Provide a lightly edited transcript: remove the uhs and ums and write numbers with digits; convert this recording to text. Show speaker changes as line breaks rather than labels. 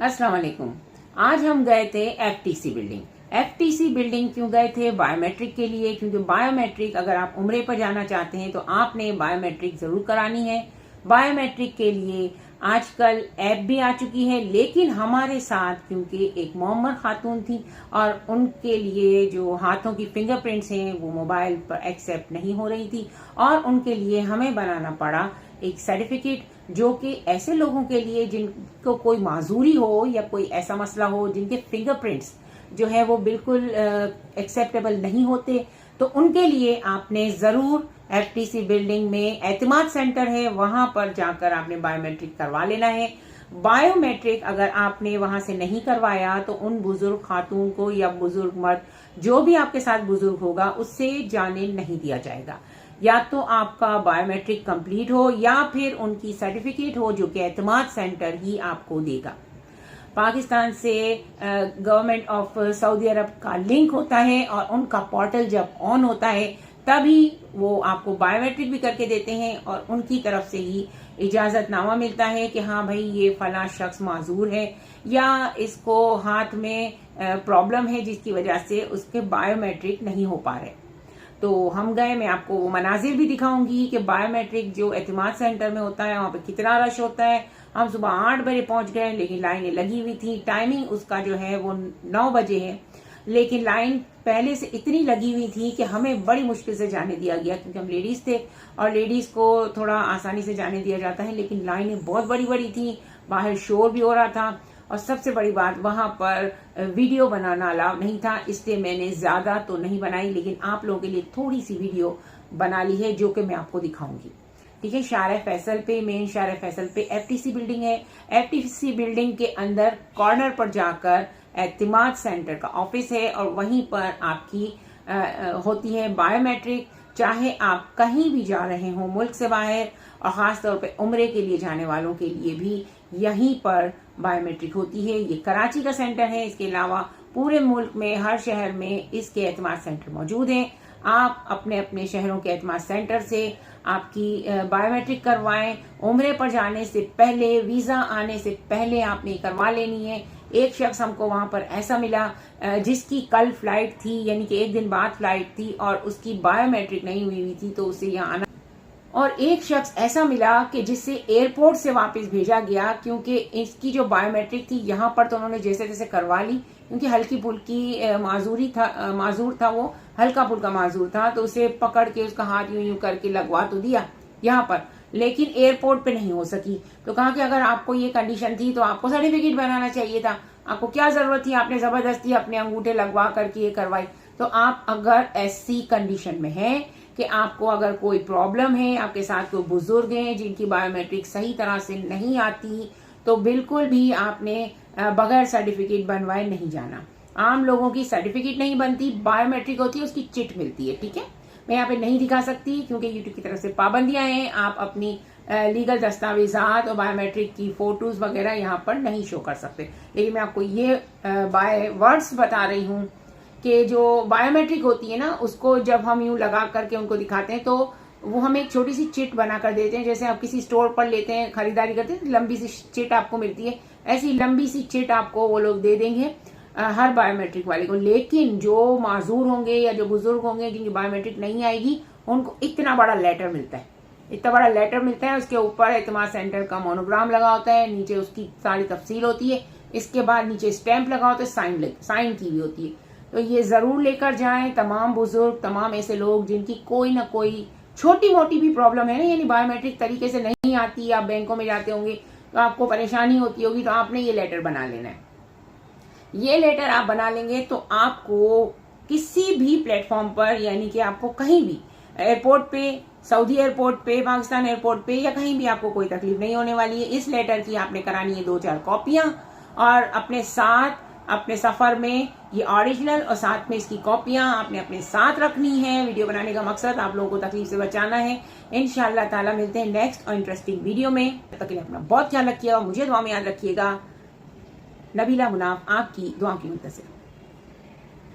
अस्सलाम वालेकुम। आज हम गए थे एफटीसी बिल्डिंग। एफटीसी बिल्डिंग क्यों गए थे? बायोमेट्रिक के लिए, क्योंकि बायोमेट्रिक अगर आप उम्रे पर जाना चाहते हैं तो आपने बायोमेट्रिक जरूर करानी है। बायोमेट्रिक के लिए आजकल ऐप भी आ चुकी है, लेकिन हमारे साथ क्योंकि एक मोहम्मद खातून थी और उनके लिए जो हाथों की फिंगरप्रिंट्स हैं वो मोबाइल पर एक्सेप्ट नहीं हो रही थी और उनके लिए हमें बनाना पड़ा एक सर्टिफिकेट, जो कि ऐसे लोगों के लिए जिनको कोई माजूरी हो या कोई ऐसा मसला हो जिनके फिंगरप्रिंट्स जो है वो बिल्कुल एक्सेप्टेबल नहीं होते, तो उनके लिए आपने जरूर एफटीसी बिल्डिंग में एतमाद सेंटर है, वहां पर जाकर आपने बायोमेट्रिक करवा लेना है। बायोमेट्रिक अगर आपने वहां से नहीं करवाया तो उन बुजुर्ग खातून को या बुजुर्ग मर्द जो भी आपके साथ बुजुर्ग होगा उससे जाने नहीं दिया जाएगा। या तो आपका बायोमेट्रिक कंप्लीट हो या फिर उनकी सर्टिफिकेट हो जो कि एतमाद सेंटर ही आपको देगा। पाकिस्तान से गवर्नमेंट ऑफ सऊदी अरब का लिंक होता है और उनका पोर्टल जब ऑन होता है तभी वो आपको बायोमेट्रिक भी करके देते हैं और उनकी तरफ से ही इजाजतनामा मिलता है कि हाँ भाई ये फला शख्स माजूर है या इसको हाथ में प्रॉब्लम है जिसकी वजह से उसके बायोमेट्रिक नहीं हो पा रहे। तो हम गए, मैं आपको वो मनाजिर भी दिखाऊंगी कि बायोमेट्रिक जो एतमाद सेंटर में होता है वहां पे कितना रश होता है। हम सुबह 8 बजे पहुंच गए, लेकिन लाइनें लगी हुई थी। टाइमिंग उसका जो है वो 9 बजे है, लेकिन लाइन पहले से इतनी लगी हुई थी कि हमें बड़ी मुश्किल से जाने दिया गया, क्योंकि हम लेडीज थे और लेडीज को थोड़ा आसानी से जाने दिया जाता है, लेकिन लाइनें बहुत बड़ी बड़ी थी, बाहर शोर भी हो रहा था और सबसे बड़ी बात वहां पर वीडियो बनाना अलाउ नहीं था, इसलिए मैंने ज्यादा तो नहीं बनाई, लेकिन आप लोगों के लिए थोड़ी सी वीडियो बना ली है जो कि मैं आपको दिखाऊंगी। ठीक है, शार फैसल पे, मेन शार फैसल पे एफटीसी बिल्डिंग है। एफटीसी बिल्डिंग के अंदर कॉर्नर पर जाकर एतमाद सेंटर का ऑफिस है और वहीं पर आपकी होती है बायोमेट्रिक। चाहे आप कहीं भी जा रहे हो मुल्क से बाहर, और खास तौर पे उम्रे के लिए जाने वालों के लिए भी यहीं पर बायोमेट्रिक होती है। ये कराची का सेंटर है, इसके अलावा पूरे मुल्क में हर शहर में इसके एतमाद सेंटर मौजूद हैं। आप अपने अपने शहरों के एतमाद सेंटर से आपकी बायोमेट्रिक करवाएं। उम्रे पर जाने से पहले, वीजा आने से पहले आपने करवा लेनी है। एक शख्स हमको वहां पर ऐसा मिला जिसकी कल फ्लाइट थी, यानी कि एक दिन बाद फ्लाइट थी और उसकी बायोमेट्रिक नहीं हुई थी, तो उसे यहाँ आना। और एक शख्स ऐसा मिला कि जिससे एयरपोर्ट से वापस भेजा गया, क्योंकि इसकी जो बायोमेट्रिक थी यहाँ पर तो उन्होंने जैसे तैसे करवा ली, क्योंकि हल्की फुल्की माजूर था, वो हल्का फुल्का माजूर था, तो उसे पकड़ के उसका हाथ यूं यूं करके लगवा तो दिया यहाँ पर, लेकिन एयरपोर्ट पे नहीं हो सकी। तो कहा कि अगर आपको ये कंडीशन थी तो आपको सर्टिफिकेट बनाना चाहिए था, आपको क्या जरूरत थी, आपने जबरदस्ती अपने अंगूठे लगवा करके ये करवाई। तो आप अगर ऐसी कंडीशन में हैं कि आपको अगर कोई प्रॉब्लम है, आपके साथ कोई बुजुर्ग हैं जिनकी बायोमेट्रिक सही तरह से नहीं आती, तो बिल्कुल भी आपने बगैर सर्टिफिकेट बनवाए नहीं जाना। आम लोगों की सर्टिफिकेट नहीं बनती, बायोमेट्रिक होती है, उसकी चिट मिलती है। ठीक है, मैं यहाँ पे नहीं दिखा सकती क्योंकि यूट्यूब की तरफ से पाबंदियां हैं, आप अपनी लीगल दस्तावेजात और बायोमेट्रिक की फोटोज वगैरह यहाँ पर नहीं शो कर सकते। लेकिन मैं आपको ये बाय वर्ड्स बता रही हूँ कि जो बायोमेट्रिक होती है ना, उसको जब हम यूं लगा करके उनको दिखाते हैं तो वो हमें एक छोटी सी चिट बना कर देते हैं। जैसे आप किसी स्टोर पर लेते हैं, खरीदारी करते हैं, लंबी सी चिट आपको मिलती है, ऐसी लंबी सी चिट आपको वो लोग दे देंगे हर बायोमेट्रिक वाले को। लेकिन जो माजूर होंगे या जो बुजुर्ग होंगे जिनकी बायोमेट्रिक नहीं आएगी, उनको इतना बड़ा लेटर मिलता है, इतना बड़ा लेटर मिलता है। उसके ऊपर एतमाद सेंटर का मोनोग्राम लगा होता है, नीचे उसकी सारी तफसील होती है, इसके बाद नीचे स्टैंप लगा होता है, साइन की भी होती है। तो ये जरूर लेकर जाएं तमाम बुजुर्ग, तमाम ऐसे लोग जिनकी कोई ना कोई छोटी मोटी भी प्रॉब्लम है ना, यानी बायोमेट्रिक तरीके से नहीं आती, आप बैंकों में जाते होंगे तो आपको परेशानी होती होगी, तो आपने ये लेटर बना लेना है। ये लेटर आप बना लेंगे तो आपको किसी भी प्लेटफॉर्म पर, यानी कि आपको कहीं भी एयरपोर्ट पे, सऊदी एयरपोर्ट पे, पाकिस्तान एयरपोर्ट पे या कहीं भी आपको कोई तकलीफ नहीं होने वाली है। इस लेटर की आपने करानी है 2-4 कॉपियां और अपने साथ अपने सफर में ये ओरिजिनल और साथ में इसकी कॉपियां आपने अपने साथ रखनी है। वीडियो बनाने का मकसद आप लोगों को तकलीफ से बचाना है। इंशाअल्लाह ताला मिलते हैं नेक्स्ट और इंटरेस्टिंग वीडियो में। तब तक के लिए अपना बहुत ख्याल रखिएगा, मुझे दुआ में याद रखिएगा। नबीला मुनाफ आपकी दुआ की मुंतज़िर।